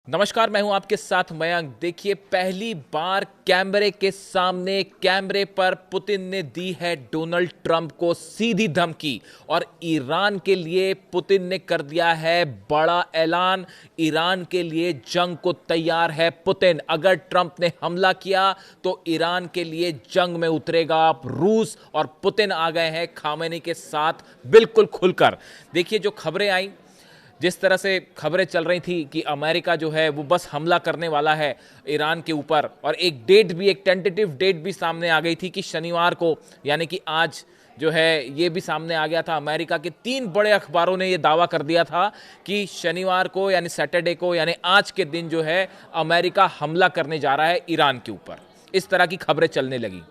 नमस्कार, मैं हूं आपके साथ मयंक। देखिए, पहली बार कैमरे के सामने कैमरे पर पुतिन ने दी है डोनाल्ड ट्रंप को सीधी धमकी और ईरान के लिए पुतिन ने कर दिया है बड़ा ऐलान। ईरान के लिए जंग को तैयार है पुतिन। अगर ट्रंप ने हमला किया तो ईरान के लिए जंग में उतरेगा रूस। और पुतिन आ गए हैं खामेनी के साथ बिल्कुल खुलकर। देखिए, जो खबरें आई, जिस तरह से खबरें चल रही थी कि अमेरिका जो है वो बस हमला करने वाला है ईरान के ऊपर, और एक डेट भी, एक टेंटेटिव डेट भी सामने आ गई थी कि शनिवार को, यानी कि आज जो है ये भी सामने आ गया था। अमेरिका के 3 बड़े अखबारों ने ये दावा कर दिया था कि शनिवार को यानी सैटरडे को, यानी आज के दिन जो है अमेरिका हमला करने जा रहा है ईरान के ऊपर। इस तरह की खबरें चलने लगी।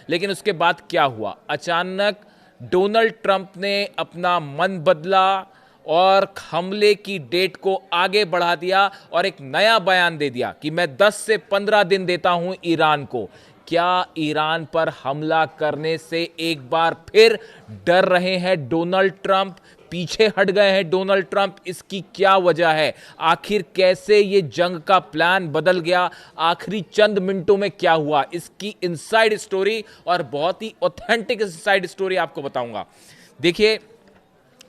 लेकिन उसके बाद क्या हुआ? अचानक डोनाल्ड ट्रंप ने अपना मन बदला और हमले की डेट को आगे बढ़ा दिया और एक नया बयान दे दिया कि मैं 10 से 15 दिन देता हूं ईरान को। क्या ईरान पर हमला करने से एक बार फिर डर रहे हैं डोनाल्ड ट्रंप? पीछे हट गए हैं डोनाल्ड ट्रंप? इसकी क्या वजह है? आखिर कैसे ये जंग का प्लान बदल गया? आखिरी चंद मिनटों में क्या हुआ? इसकी इनसाइड स्टोरी, और बहुत ही ऑथेंटिक इनसाइड स्टोरी आपको बताऊंगा। देखिए,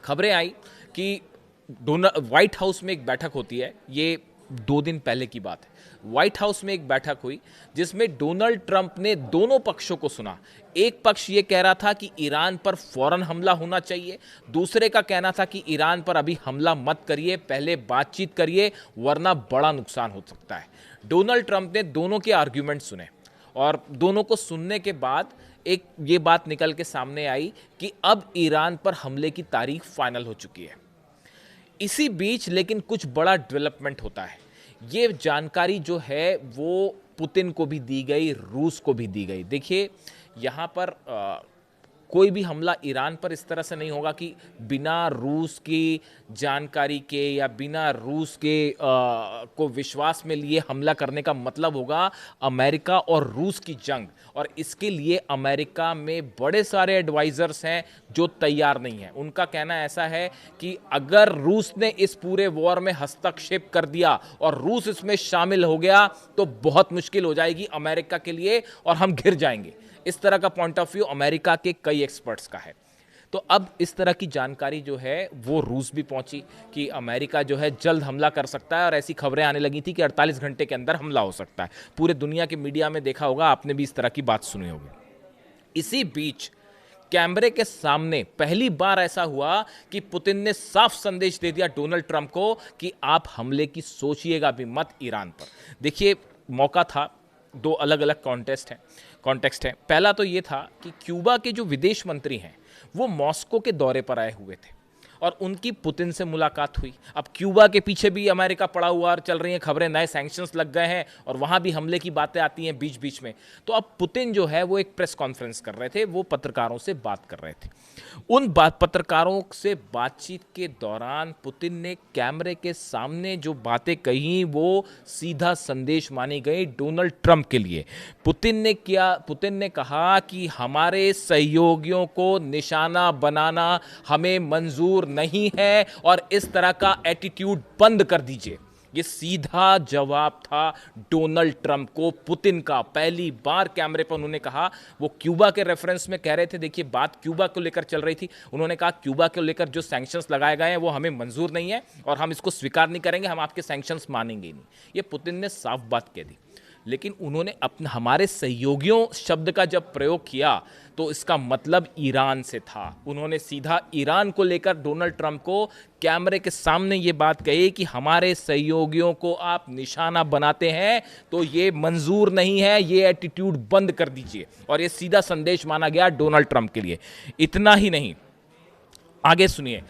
खबरें आई कि व्हाइट हाउस में एक बैठक होती है। ये 2 दिन पहले की बात है। व्हाइट हाउस में एक बैठक हुई जिसमें डोनाल्ड ट्रंप ने दोनों पक्षों को सुना। एक पक्ष ये कह रहा था कि ईरान पर फौरन हमला होना चाहिए, दूसरे का कहना था कि ईरान पर अभी हमला मत करिए, पहले बातचीत करिए, वरना बड़ा नुकसान हो सकता है। डोनाल्ड ट्रंप ने दोनों के आर्ग्यूमेंट सुने और दोनों को सुनने के बाद एक ये बात निकल के सामने आई कि अब ईरान पर हमले की तारीख फाइनल हो चुकी है। इसी बीच लेकिन कुछ बड़ा डेवलपमेंट होता है। ये जानकारी जो है वो पुतिन को भी दी गई, रूस को भी दी गई। देखिए, यहाँ पर कोई भी हमला ईरान पर इस तरह से नहीं होगा कि बिना रूस की जानकारी के या बिना रूस के को विश्वास में लिए हमला करने का मतलब होगा अमेरिका और रूस की जंग। और इसके लिए अमेरिका में बड़े सारे एडवाइजर्स हैं जो तैयार नहीं हैं। उनका कहना ऐसा है कि अगर रूस ने इस पूरे वॉर में हस्तक्षेप कर दिया और रूस इसमें शामिल हो गया तो बहुत मुश्किल हो जाएगी अमेरिका के लिए और हम घिर जाएंगे। इस तरह का पॉइंट ऑफ व्यू अमेरिका के कई एक्सपर्ट्स का है। तो अब इस तरह की जानकारी जो है वो रूस भी पहुंची कि अमेरिका जो है जल्द हमला कर सकता है, और ऐसी खबरें आने लगी थी कि 48 घंटे के अंदर हमला हो सकता है। पूरे दुनिया के मीडिया में देखा होगा, आपने भी इस तरह की बात सुनी होगी। इसी बीच कैमरे के सामने पहली बार ऐसा हुआ कि पुतिन ने साफ संदेश दे दिया डोनाल्ड ट्रंप को कि आप हमले की सोचिएगा भी मत ईरान पर। देखिए, मौका था, 2 अलग अलग कॉन्टेक्स्ट है। पहला तो ये था कि क्यूबा के जो विदेश मंत्री हैं वो मॉस्को के दौरे पर आए हुए थे और उनकी पुतिन से मुलाकात हुई। अब क्यूबा के पीछे भी अमेरिका पड़ा हुआ और चल रही हैं खबरें, नए सैंक्शंस लग गए हैं और वहाँ भी हमले की बातें आती हैं बीच बीच में। तो अब पुतिन जो है वो एक प्रेस कॉन्फ्रेंस कर रहे थे, वो पत्रकारों से बात कर रहे थे। उन पत्रकारों से बातचीत के दौरान पुतिन ने कैमरे के सामने जो बातें कही वो सीधा संदेश मानी गई डोनाल्ड ट्रंप के लिए। पुतिन ने कहा कि हमारे सहयोगियों को निशाना बनाना हमें मंजूर नहीं है और इस तरह का एटीट्यूड बंद कर दीजिए। ये सीधा जवाब था डोनाल्ड ट्रंप को पुतिन का। पहली बार कैमरे पर उन्होंने कहा, वो क्यूबा के रेफरेंस में कह रहे थे। देखिए, बात क्यूबा को लेकर चल रही थी। उन्होंने कहा क्यूबा को लेकर जो सैंक्शंस लगाए गए हैं वो हमें मंजूर नहीं है और हम इसको स्वीकार नहीं करेंगे, हम आपके सैंक्शंस मानेंगे नहीं। ये पुतिन ने साफ बात कह दी। लेकिन उन्होंने अपने हमारे सहयोगियों शब्द का जब प्रयोग किया तो इसका मतलब ईरान से था। उन्होंने सीधा ईरान को लेकर डोनाल्ड ट्रंप को कैमरे के सामने ये बात कही कि हमारे सहयोगियों को आप निशाना बनाते हैं तो ये मंजूर नहीं है, ये एटीट्यूड बंद कर दीजिए। और ये सीधा संदेश माना गया डोनाल्ड ट्रंप के लिए। इतना ही नहीं, आगे सुनिए,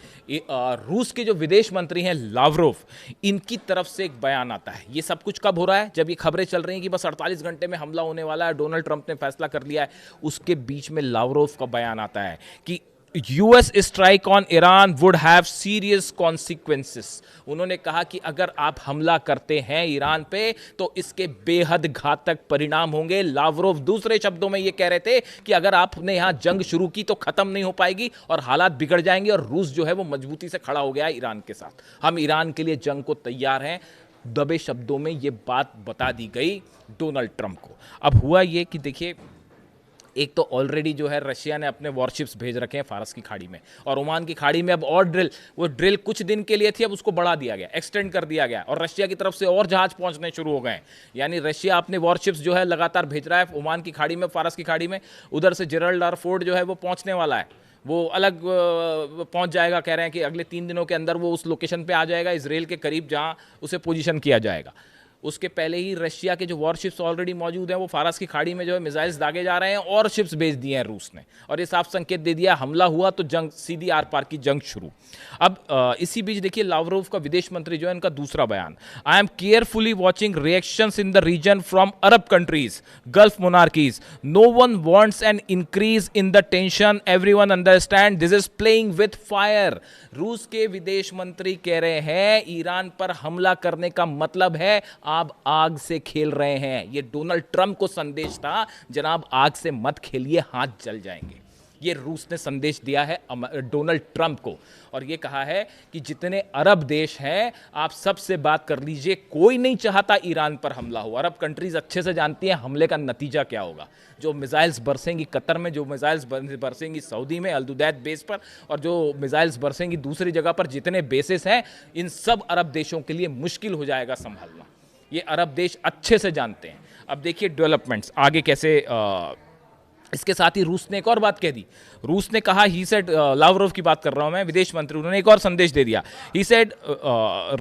रूस के जो विदेश मंत्री हैं लावरोव, इनकी तरफ से एक बयान आता है। ये सब कुछ कब हो रहा है? जब ये खबरें चल रही हैं कि बस 48 घंटे में हमला होने वाला है, डोनाल्ड ट्रंप ने फैसला कर लिया है। उसके बीच में लावरोव का बयान आता है कि US strike on Iran would have serious consequences. उन्होंने कहा कि अगर आप हमला करते हैं ईरान पे तो इसके बेहद घातक परिणाम होंगे। लावरोव दूसरे शब्दों में यह कह रहे थे कि अगर आपने यहां जंग शुरू की तो खत्म नहीं हो पाएगी और हालात बिगड़ जाएंगे। और रूस जो है वो मजबूती से खड़ा हो गया ईरान के साथ। हम ईरान के लिए जंग को तैयार हैं। दबे शब्दों में ये बात बता दी गई डोनाल्ड ट्रंप को। अब हुआ ये कि देखिए, एक तो ऑलरेडी जो है रशिया ने अपने वॉरशिप्स भेज रखे हैं फारस की खाड़ी में, और ओमान की खाड़ी में अब और वो ड्रिल कुछ दिन के लिए थी, अब उसको बढ़ा दिया गया, एक्सटेंड कर दिया गया, और रशिया की तरफ से और जहाज पहुंचने शुरू हो गए हैं। यानी रशिया अपने वॉरशिप्स जो है लगातार भेज रहा है ओमान की खाड़ी में, फारस की खाड़ी में। उधर से जेरल्ड आर फोर्ड जो है वो पहुंचने वाला है, वो अलग पहुंच जाएगा। कह रहे हैं कि अगले 3 दिनों के अंदर वो उस लोकेशन पे आ जाएगा, इसराइल के करीब, जहां उसे पोजीशन किया जाएगा। उसके पहले ही रशिया के जो वॉरशिप्स ऑलरेडी मौजूद हैं वो फारस की खाड़ी में जो है मिसाइल्स दागे जा रहे हैं, और शिप्स भेज दिए हैं रूस ने, और ये साफ संकेत दे दिया हमला हुआ तो जंग सीधी आर पार की जंग शुरू। अब इसी बीच देखिए लावरोव का विदेश मंत्री जो है इनका दूसरा बयान, I am carefully watching reactions in the region from Arab countries, gulf monarchies, no one wants an increase in the tension, everyone understand this is playing with fire. रूस के विदेश मंत्री कह रहे हैं ईरान पर हमला करने का मतलब है आप आग से खेल रहे हैं। ये डोनाल्ड ट्रंप को संदेश था, जनाब आग से मत खेलिए, हाथ जल जाएंगे। ये रूस ने संदेश दिया है डोनाल्ड ट्रंप को, और ये कहा है कि जितने अरब देश हैं आप सबसे बात कर लीजिए, कोई नहीं चाहता ईरान पर हमला हो। अरब कंट्रीज अच्छे से जानती हैं हमले का नतीजा क्या होगा। जो मिसाइल्स बरसेंगी कतर में, जो मिसाइल्स बरसेंगी सऊदी में अल-दुदैत बेस पर, और जो मिसाइल्स बरसेंगी दूसरी जगह पर, जितने बेसेस हैं, इन सब अरब देशों के लिए मुश्किल हो जाएगा संभालना। ये अरब देश अच्छे से जानते हैं। अब देखिए डेवलपमेंट्स आगे कैसे। इसके साथ ही रूस ने एक और बात कह दी। रूस ने कहा, ही सेड, लावरोव की बात कर रहा हूं मैं, विदेश मंत्री, उन्होंने एक और संदेश दे दिया। He said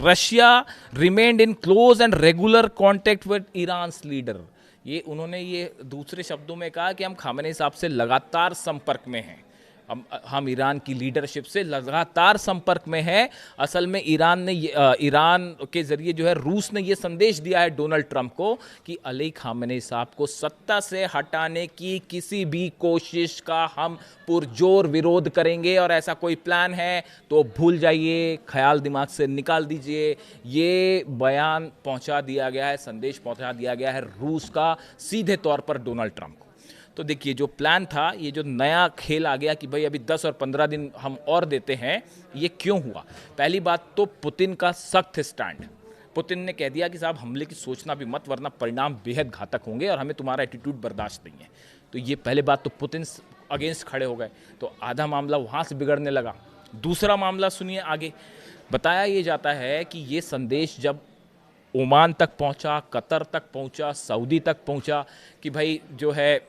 Russia remained in close and regular contact with Iran's leader. ये उन्होंने ये दूसरे शब्दों में कहा कि हम खामेनी साहब से लगातार संपर्क में हैं, हम ईरान की लीडरशिप से लगातार संपर्क में है। असल में ईरान के जरिए जो है रूस ने ये संदेश दिया है डोनाल्ड ट्रंप को कि अली खामेनी साहब को सत्ता से हटाने की किसी भी कोशिश का हम पुरजोर विरोध करेंगे, और ऐसा कोई प्लान है तो भूल जाइए, ख्याल दिमाग से निकाल दीजिए। ये बयान पहुंचा दिया गया है, संदेश पहुंचा दिया गया है रूस का सीधे तौर पर डोनाल्ड ट्रंप को। तो देखिए जो प्लान था, ये जो नया खेल आ गया कि भाई अभी 10 और 15 दिन हम और देते हैं, ये क्यों हुआ? पहली बात तो पुतिन का सख्त स्टैंड। पुतिन ने कह दिया कि साहब हमले की सोचना भी मत, वरना परिणाम बेहद घातक होंगे और हमें तुम्हारा एटीट्यूड बर्दाश्त नहीं है। तो ये पहले बात तो पुतिन अगेंस्ट खड़े हो गए, तो आधा मामला वहाँ से बिगड़ने लगा। दूसरा मामला सुनिए आगे। बताया ये जाता है कि ये संदेश जब ओमान तक पहुँचा, कतर तक पहुँचा, सऊदी तक पहुँचा कि भाई जो है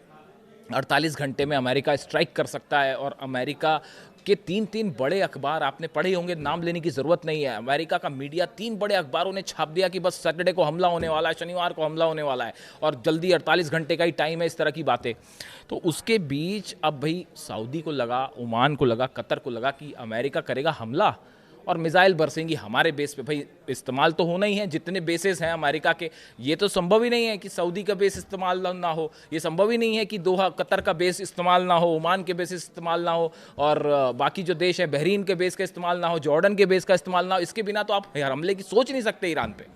48 घंटे में अमेरिका स्ट्राइक कर सकता है, और अमेरिका के 3 बड़े अखबार आपने पढ़े होंगे, नाम लेने की ज़रूरत नहीं है। अमेरिका का मीडिया 3 बड़े अखबारों ने छाप दिया कि बस सैटरडे को हमला होने वाला है, शनिवार को हमला होने वाला है, और जल्दी 48 घंटे का ही टाइम है, इस तरह की बातें। तो उसके बीच अब भाई सऊदी को लगा, ओमान को लगा, कतर को लगा कि अमेरिका करेगा हमला और मिसाइल बरसेंगी हमारे बेस पे। भाई इस्तेमाल तो होना ही है, जितने बेसेस हैं अमेरिका के। ये तो संभव ही नहीं है कि सऊदी का बेस इस्तेमाल ना हो, ये संभव ही नहीं है कि दोहा कतर का बेस इस्तेमाल ना हो, ओमान के बेस इस्तेमाल ना हो, और बाकी जो देश हैं बहरीन के बेस का इस्तेमाल ना हो, जॉर्डन के बेस का इस्तेमाल ना हो। इसके बिना तो आप हमले की सोच नहीं सकते ईरान पे।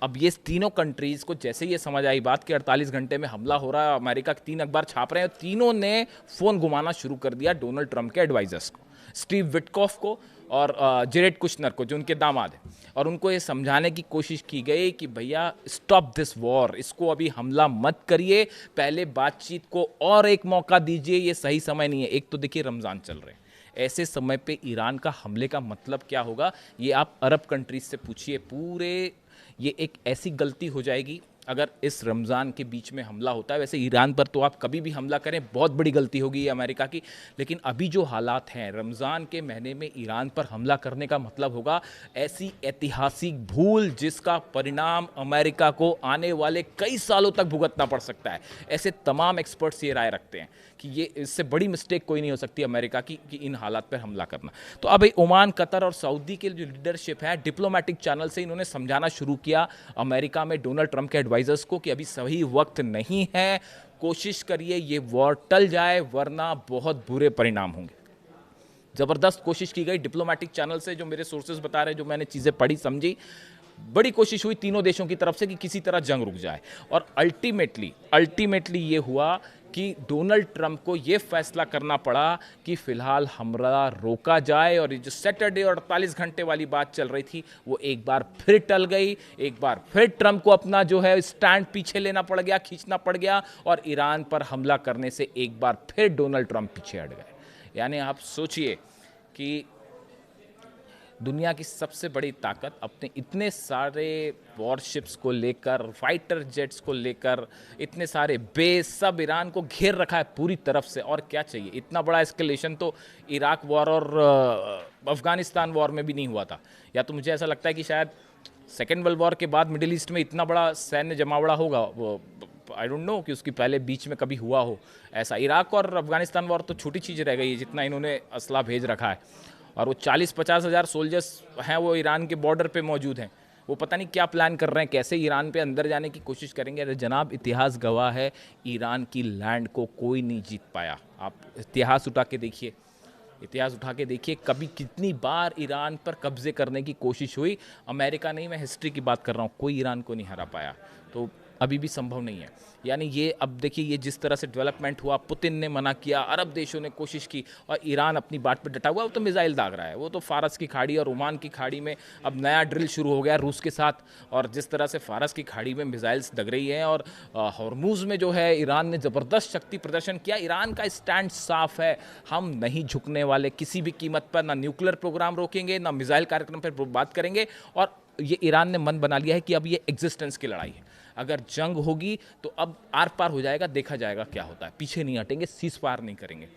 अब ये तीनों कंट्रीज़ को जैसे ये समझ आई बात कि 48 घंटे में हमला हो रहा है, अमेरिका के 3 अखबार छाप रहे हैं, तीनों ने फ़ोन घुमाना शुरू कर दिया डोनाल्ड ट्रंप के एडवाइजर्स को, स्टीव विटकॉफ को और जेरेड कुशनर को, जो उनके दामाद हैं। और उनको ये समझाने की कोशिश की गई कि भैया स्टॉप दिस वॉर, इसको अभी हमला मत करिए, पहले बातचीत को और एक मौका दीजिए, ये सही समय नहीं है। एक तो देखिए रमज़ान चल रहे हैं, ऐसे समय पे ईरान का हमले का मतलब क्या होगा, ये आप अरब कंट्रीज से पूछिए। पूरे ये एक ऐसी गलती हो जाएगी अगर इस रमज़ान के बीच में हमला होता है। वैसे ईरान पर तो आप कभी भी हमला करें बहुत बड़ी गलती होगी ये अमेरिका की, लेकिन अभी जो हालात हैं, रमज़ान के महीने में ईरान पर हमला करने का मतलब होगा ऐसी ऐतिहासिक भूल जिसका परिणाम अमेरिका को आने वाले कई सालों तक भुगतना पड़ सकता है। ऐसे तमाम एक्सपर्ट्स ये राय रखते हैं कि ये इससे बड़ी मिस्टेक कोई नहीं हो सकती अमेरिका की कि इन हालात पर हमला करना। तो अब ओमान, कतर और सऊदी के जो लीडरशिप है, डिप्लोमेटिक चैनल से इन्होंने समझाना शुरू किया अमेरिका में डोनाल्ड ट्रंप के एडवाइजर्स को कि अभी सही वक्त नहीं है, कोशिश करिए ये वॉर टल जाए, वरना बहुत बुरे परिणाम होंगे। ज़बरदस्त कोशिश की गई डिप्लोमेटिक चैनल से, जो मेरे सोर्सेज बता रहे हैं, जो मैंने चीज़ें पढ़ी समझी, बड़ी कोशिश हुई तीनों देशों की तरफ से कि किसी तरह जंग रुक जाए, और अल्टीमेटली ये हुआ कि डोनाल्ड ट्रंप को ये फैसला करना पड़ा कि फिलहाल हमला रोका जाए, और ये जो सैटरडे और 48 घंटे वाली बात चल रही थी वो एक बार फिर टल गई। एक बार फिर ट्रंप को अपना जो है स्टैंड पीछे लेना पड़ गया, खींचना पड़ गया, और ईरान पर हमला करने से एक बार फिर डोनाल्ड ट्रंप पीछे हट गए। यानी आप सोचिए कि दुनिया की सबसे बड़ी ताकत अपने इतने सारे वॉरशिप्स को लेकर, फाइटर जेट्स को लेकर, इतने सारे बेस, सब ईरान को घेर रखा है पूरी तरफ से, और क्या चाहिए। इतना बड़ा एस्केलेशन तो इराक वॉर और अफगानिस्तान वॉर में भी नहीं हुआ था। या तो मुझे ऐसा लगता है कि शायद सेकेंड वर्ल्ड वॉर के बाद मिडिल ईस्ट में इतना बड़ा सैन्य जमावड़ा होगा, वो आई डोंट नो कि उसकी पहले बीच में कभी हुआ हो ऐसा। इराक और अफगानिस्तान वॉर तो छोटी चीज़ रह गई है जितना इन्होंने असला भेज रखा है, और वो 40-50 हज़ार सोल्जर्स हैं वो ईरान के बॉर्डर पे मौजूद हैं। वो पता नहीं क्या प्लान कर रहे हैं, कैसे ईरान पे अंदर जाने की कोशिश करेंगे। अरे जनाब, इतिहास गवाह है, ईरान की लैंड को कोई नहीं जीत पाया। आप इतिहास उठा के देखिए, कभी कितनी बार ईरान पर कब्जे करने की कोशिश हुई। अमेरिका नहीं, मैं हिस्ट्री की बात कर रहा हूँ, कोई ईरान को नहीं हरा पाया। तो अभी भी संभव नहीं है। यानी ये अब देखिए, ये जिस तरह से डेवलपमेंट हुआ, पुतिन ने मना किया, अरब देशों ने कोशिश की, और ईरान अपनी बात पर डटा हुआ। वो तो मिसाइल दाग रहा है, वो तो फारस की खाड़ी और ओमान की खाड़ी में अब नया ड्रिल शुरू हो गया रूस के साथ। और जिस तरह से फारस की खाड़ी में मिसाइल्स दग रही हैं, और हॉर्मूज में जो है ईरान ने ज़बरदस्त शक्ति प्रदर्शन किया। ईरान का स्टैंड साफ है, हम नहीं झुकने वाले किसी भी कीमत पर। ना न्यूक्लियर प्रोग्राम रोकेंगे, ना मिसाइल कार्यक्रम पर बात करेंगे। और ये ईरान ने मन बना लिया है कि अब ये एग्जिस्टेंस की लड़ाई है। अगर जंग होगी तो अब आर पार हो जाएगा, देखा जाएगा क्या होता है। पीछे नहीं हटेंगे, सीज फायर नहीं करेंगे।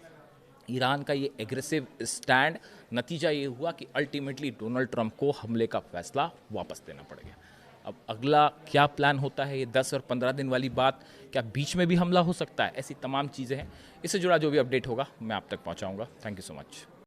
ईरान का ये एग्रेसिव स्टैंड, नतीजा ये हुआ कि अल्टीमेटली डोनाल्ड ट्रंप को हमले का फैसला वापस देना पड़ गया। अब अगला क्या प्लान होता है, ये 10 और 15 दिन वाली बात, क्या बीच में भी हमला हो सकता है, ऐसी तमाम चीज़ें हैं। इससे जुड़ा जो भी अपडेट होगा मैं आप तक पहुंचाऊंगा। Thank you so much.